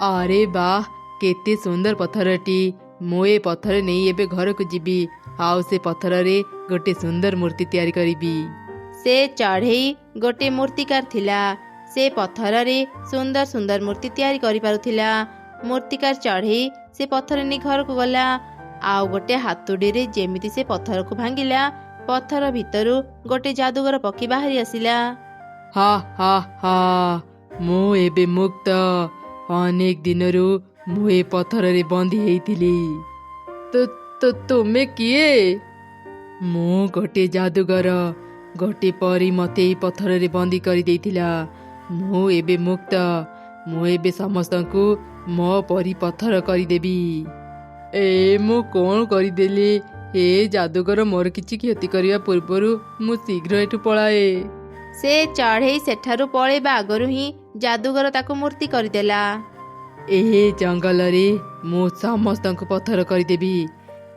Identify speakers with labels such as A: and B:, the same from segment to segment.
A: अरे वाह केते सुंदर पत्थरटी मु ए पत्थर नहीं एबे घर को जीबी आउ से पत्थर रे गोटे सुंदर मूर्ति तैयारी करीबी।
B: से चढ़ेई गोटे मूर्तिकार थिला। से पत्थर रे सुंदर सुंदर मूर्ति तैयारी करि पारुथिला। मूर्तिकार चढ़ेई से पत्थर नहीं घर को गला। आउ गोटे हातुड़ी रे जेमिति से पत्थर को भांगिला पत्थर भितरु गोटे जादूगर पक्षी बाहरी आसिला।
A: हा हा हा मु एबे मुक्त अनेक दिनरु मु ए पत्थर रे बंदी हेइथिली। तो तुमे किए? मु गोटे जादूगर गोटे परी मते ई पत्थर रे बंदी करी देइथिला। मु एबे मुक्त मु एबे समस्तंकु मो परी पत्थर करी देबी। ए मु कोन करी देली ए जादूगर मोर किछि क्षति करिया पूर्वरु मु शीघ्र एठु पळाए।
B: से चढ़ेई सेठारु पळेबा आगरु ही जादूगर ताको मूर्ति करदेला।
A: ए जंगल रे मु समस्तंकु पत्थर करी देबी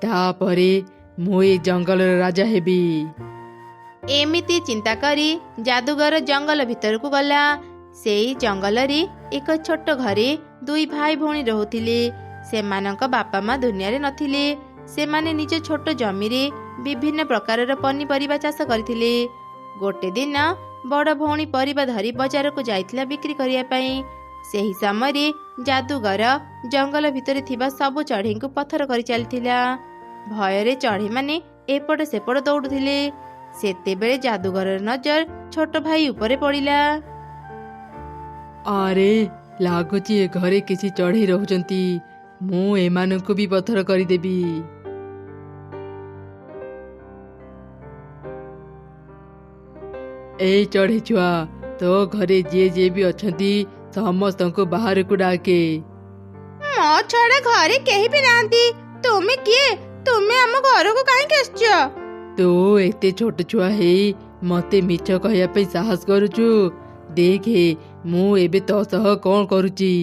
A: तापरे मु ए जंगल राजा हेबी।
B: एमिति चिंता करी जादूगर जंगल भितर को गला। सेई जंगल रे एक छोट घरे दुई भाई भौणी रहुथिले। सेमानक बापा माँ दुनिया रे नथिले। सेमाने निज छोट जमी रे विभिन्न प्रकारर पनीपरिबा चाष करथिले। गोटे दिन बड़ भौणी परिबा धरी बाजार को जाइथिला बिक्री करिया पई। सेही समय जादूगर जंगल भितर थिबा सब चढ़ई को पत्थर करि चलथिला। भୟରେ चढ़ई माने एपट सेपट दौड़ुथिले। सेतेबेले जादूगर नजर छोट भाई उपरे पड़िला।
A: अरे लागुची ए घरे किसी चढ़ई रहउचंती मु एमानंकु भी पत्थर करी देबी। ए चढ़ई छुआ तो घरे जे जे भी अछंती समस्तंकु बाहर को डाके।
B: मो छड़ा घरे केही भी नांती। तुमे किए? तुमे हम घर को काहे केसछ?
A: तो एते छोट छुआ हे मते मिछ कहया पे साहस करूचु। देखे मु एबे तो सह कोन करूची।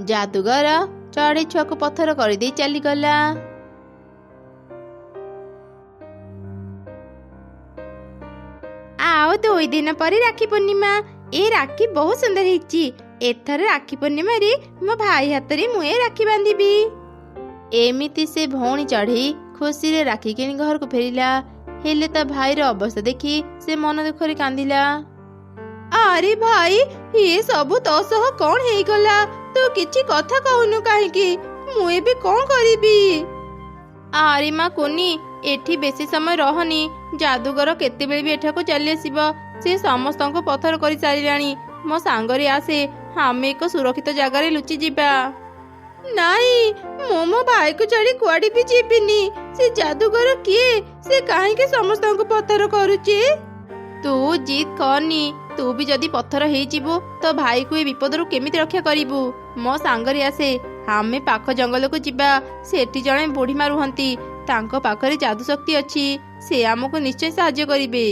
B: जादूगर चढ़ई छुआ को पत्थर कर दे चली गला। आओ 2 दिन पर राखी पूर्णिमा। ए राखी बहुत सुंदर हिची। एथर राखी पूर्णिमा रे मो भाई हाथ रे मुए राखी बांधीबी। एमिति से भौणी चढ़ई खुशी रे राखी किनी घर को फेरिला। हेले ता भाई रो अवस्था देखी से मन दुख रे कांदिला। अरे भाई ये सब तो सह कोन हेई गला? तू किछि कथा कहनु काहे की? मु एबे कोन करिबी? अरे माँ कुनी एठी बेसी समय रहनी। जादूगर केतेबेले भी एठाको चली आसीबो। से समस्तंको पत्थर करि सारिलाणी। मो सांगरे आसे हम एक सुरक्षित जगह रे लुचि जिबा। नहीं मो भाई को छाड़ी कुआडी भी जीबिनी। से जादूगर किए? से काहे के समस्तंको पत्थर करूची? तू जीत करनी। तू भी जदी पत्थर हेई जीवो तो भाई को ए विपदरु केमिति रक्षा करिबु? मो सांगरे आसे हमें पाख जंगल को जिबा। सेठी जणे बुढ़ी मा रुहंती। तांको पाखरे जादू शक्ति अछि। से हमको निश्चय साहाय्य करिबे।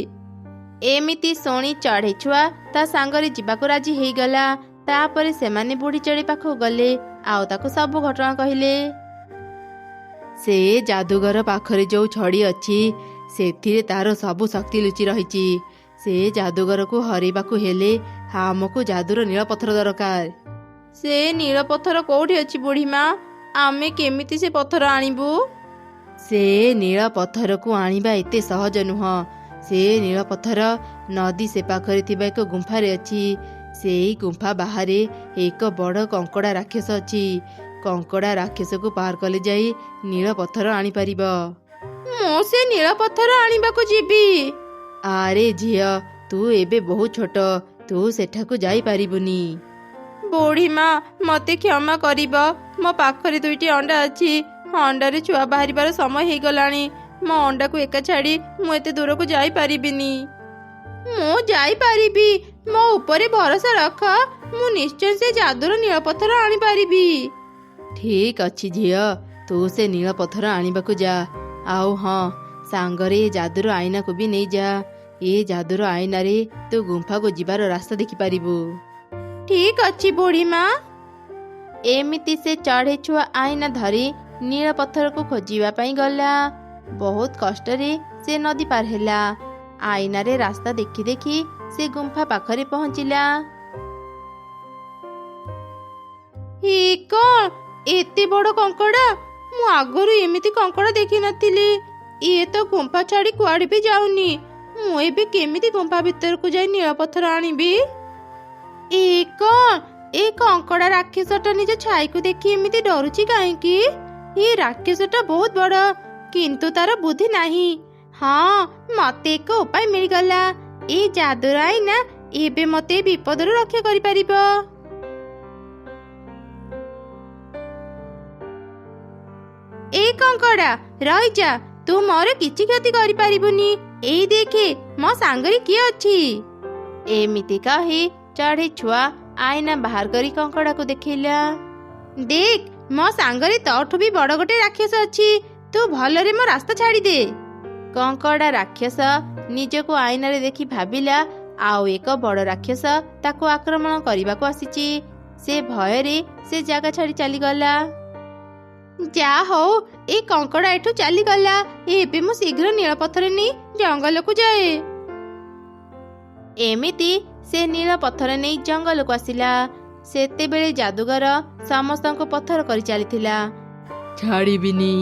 B: एमिति सोनी चढ़ई छुआ ता सांगरे जिबाको राजी हेई गला। तापरे सेमाने बुढ़ी चढ़ई पाखो गले आउ ताको सब घटना कहिले।
A: से जादूगर पाखरे जो छड़ी अछि सेथिरे तारो सब शक्ति लुचि रहिछि। से जादूगर को हरेबाकू हेले हमको जादूर नील पत्थर दरकार।
B: से नील पत्थर कोठी अछि बुढ़ी माँ? आमे केमिति से पत्थर आनिबु?
A: से नील पत्थर को आनिबा एते सहज नुह। से नील पत्थर नदी से पाखरे थिबा एक गुंफा रे अछि। सेई गुंफा बाहरे एक बड़ कंकड़ा राक्षस अछि। कंकड़ा राक्षस को पार कले जाई नील पत्थर आनी पारिबो।
B: मो से नील पत्थर आनिबा को जीबी।
A: आरे झिया तू एबे बहुत छोट तू सेठा को जाई पारिबुनी।
B: बुढ़ी माँ मते क्षमा करिबो। मो पाखरे 2टी अंडा अछि। अंडा रे छुआ बाहरिबार समय हेई गलानी। मो अंडा को एका छाड़ी मु एते दूर को जाई पारिबिनी। मु जाई पारिबी। मो ऊपर भरोसा रख। मु निश्चय से जादूर नील पत्थर आनी पारिबी।
A: ठीक अछि झिया तू से नील पत्थर आनिबाकू जा। आउ हाँ सांगरे जादूर आईना को भी नहीं जा। ये जादूर आईना रे तू गुंफा को जिबार रास्ता देखि पारिबू।
B: ठीक अछि बुढ़ी माँ। एमिति से चढ़ई छुआ आईना धरी नील पत्थर को खोजिबा पई गला। बहुत कष्ट रे से नदी पार हेला। आईना रे रास्ता देखी देखी से गुंफा पाखरे पहुंचिला। ଏ କଣ ଏତେ ବଡ଼ କଙ୍କଡ଼ା? ମୁଁ ଆଗରୁ ଏମିତି କଙ୍କଡ଼ା ଦେଖିନଥିଲି। ଇଏ ତ ଗୁମ୍ଫା ଛାଡ଼ି କୁଆଡ଼େ ବି ଯାଉନି। ମୁଁ ଏବେ କେମିତି ଗୁମ୍ଫା ଭିତରକୁ ଯାଇ ନୀଳପଥର ଆଣିବି? ଏ କଣ ଏ କଙ୍କଡ଼ା ରାକ୍ଷସଟା ନିଜ ଛାଇକୁ ଦେଖି ଏମିତି ଡରୁଛି କାହିଁକି? ଏ ରାକ୍ଷସଟା ବହୁତ ବଡ଼, କିନ୍ତୁ ତାର ବୁଦ୍ଧି ନାହିଁ। ହଁ, ମତେ ଏକ ଉପାୟ ମିଳିଗଲା। ଏ ଯାଦୁର ଆଇନା ଏବେ ମତେ ଏ ବିପଦରୁ ରକ୍ଷା କରିପାରିବ। ଏ କଙ୍କଡ଼ା ରହିଯା, ତୁ ମୋର କିଛି କ୍ଷତି କରିପାରିବୁନି। ଏଇ ଦେଖେ ମୋ ସାଙ୍ଗରେ କିଏ ଅଛି। ଏମିତି କହି ଚଢ଼େଇ ଛୁଆ ଆଇନା ବାହାର କରି କଙ୍କଡ଼ାକୁ ଦେଖେଇଲା। ଦେଖ, ମୋ ସାଙ୍ଗରେ ତୋଠୁ ବି ବଡ଼ ଗୋଟେ ରାକ୍ଷସ ଅଛି। ତୁ ଭଲରେ ମୋ ରାସ୍ତା ଛାଡ଼ିଦେ। କଙ୍କଡ଼ା ରାକ୍ଷସ ନିଜକୁ ଆଇନାରେ ଦେଖି ଭାବିଲା ଆଉ ଏକ ବଡ଼ ରାକ୍ଷସ ତାକୁ ଆକ୍ରମଣ କରିବାକୁ ଆସିଛି। ସେ ଭୟରେ ସେ ଜାଗା ଛାଡ଼ି ଚାଲିଗଲା। ଯା ହଉ, ଏ କଙ୍କଡ଼ା ଏଠୁ ଚାଲିଗଲା। ଏବେ ମୁଁ ଶୀଘ୍ର ନୀଳପଥର ନେଇ ଜଙ୍ଗଲକୁ ଯାଏ। ଏମିତି ସେ ନୀଳପଥର ନେଇ ଜଙ୍ଗଲକୁ ଆସିଲା। ସେତେବେଳେ ଯାଦୁଗର ସମସ୍ତଙ୍କୁ ପଥର କରି ଚାଲିଥିଲା।
A: ଛାଡ଼ିବିନି,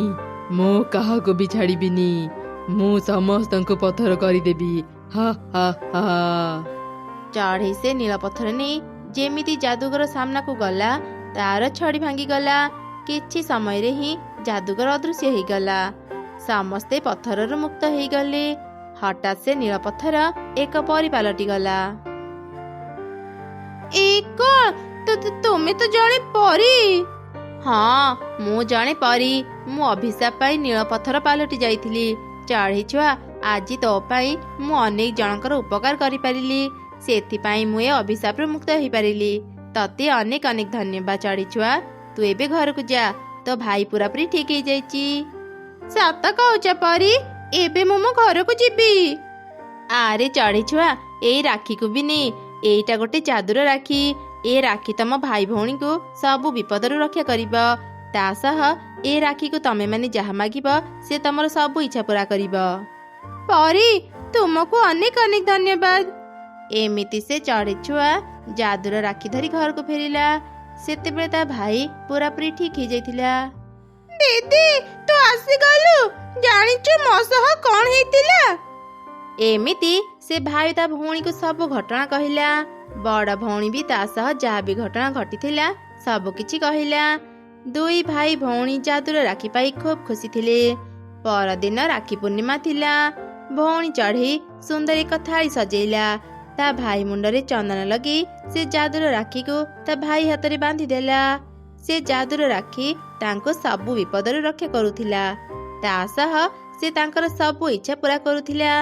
A: ମୁଁ କାହାକୁ ବି ଛାଡ଼ିବିନି। ମୁଁ ସମସ୍ତଙ୍କୁ ପଥର କରିଦେବି। ହା ହା ହା।
B: ଚଢ଼େଇ ସେ ନୀଳପଥର ନେଇ ଯେମିତି ଯାଦୁଗର ସାମ୍ନାକୁ ଗଲା, ତାର ଛଡ଼ି ଭାଙ୍ଗିଗଲା। କିଛି ସମୟରେ ହିଁ ଯାଦୁଗର ଅଦୃଶ୍ୟ ହେଇଗଲା। ସମସ୍ତେ ପଥରରୁ ମୁକ୍ତ ହେଇଗଲେ। ହଠାତ୍ ସେ ନୀଳପଥର ଏକ ପରି ପାଲଟିଗଲା। ଏ କଣ ତୁମେ ତ ଜଣେ ପରୀ? ହଁ, ମୁଁ ଜଣେ ପରୀ। ମୁଁ ଅଭିଶାପ ପାଇଁ ନୀଳପଥର ପାଲଟି ଯାଇଥିଲି। ଚଢ଼େଇ ଛୁଆ, ଆଜି ତୋ ପାଇଁ ମୁଁ ଅନେକ ଜଣଙ୍କର ଉପକାର କରିପାରିଲି। ସେଥିପାଇଁ ମୁଁ ଏ ଅଭିଶାପରୁ ମୁକ୍ତ ହେଇପାରିଲି। ତତେ ଅନେକ ଅନେକ ଧନ୍ୟବାଦ ଚଢ଼େଇ ଛୁଆ। ତୁ ଏବେ ଘରକୁ ଯା, ତୋ ଭାଇ ପୁରାପୁରି ଠିକ ହେଇଯାଇଛି। ସତ କହୁଛ ପରୀ? ଏବେ ମୁଁ ମୋ ଘରକୁ ଯିବି। ଆରେ ଚଢ଼େଇ ଛୁଆ, ଏଇ ରାକ୍ଷୀକୁ ବି ନେ। ଏଇଟା ଗୋଟେ ଯାଦୁର ରାକ୍ଷୀ। ଏ ରାକ୍ଷୀ ତମ ଭାଇ ଭଉଣୀଙ୍କୁ ସବୁ ବିପଦରୁ ରକ୍ଷା କରିବ। ତା ସହ ଏ ରାକ୍ଷୀକୁ ତମେ ମାନେ ଯାହା ମାଗିବ ସେ ତମର ସବୁ ଇଚ୍ଛା ପୂରା କରିବ। ପରୀ, ତୁମକୁ ଅନେକ ଅନେକ ଧନ୍ୟବାଦ। ଏମିତି ସେ ଚଢ଼େଇ ଛୁଆ ଯାଦୁର ରାକ୍ଷୀ ଧରି ଘରକୁ ଫେରିଲା। ସେତେବେଳେ ତା ଭାଇ ପୁରାପୁରି ଠିକ ହେଇଯାଇଥିଲା। ଦିଦି, ତୁ ଆସିଗଲୁ। ଜାଣିଛୁ ମୋ ସହ କଣ ହେଇଥିଲା? ଏମିତି ସେ ଭାଇ ତା ଭଉଣୀକୁ ସବୁ ଘଟଣା କହିଲା। ବଡ଼ ଭଉଣୀ ବି ତା ସହ ଯାହା ବି ଘଟଣା ଘଟିଥିଲା ସବୁ କିଛି କହିଲା। ଦୁଇ ଭାଇ ଭଉଣୀ ଯାଦୁର ରାକ୍ଷୀ ପାଇ ଖୁବ ଖୁସି ଥିଲେ। ପରଦିନ ରାକ୍ଷୀ ପୂର୍ଣ୍ଣିମା ଥିଲା। ଭଉଣୀ ଚଢ଼େଇ ସୁନ୍ଦର ଏକ ଥାଳି ସଜେଇଲା। ତା ଭାଇ ମୁଣ୍ଡରେ ଚନ୍ଦନ ଲଗେଇ ସେ ଯାଦୁର ରାକ୍ଷୀକୁ ତା ଭାଇ ହାତରେ ବାନ୍ଧିଦେଲା। ସେ ଯାଦୁର ରାକ୍ଷୀ ତାଙ୍କୁ ସବୁ ବିପଦରୁ ରକ୍ଷା କରୁଥିଲା। ତା ସହ ସେ ତାଙ୍କର ସବୁ ଇଚ୍ଛା ପୂରା କରୁଥିଲା।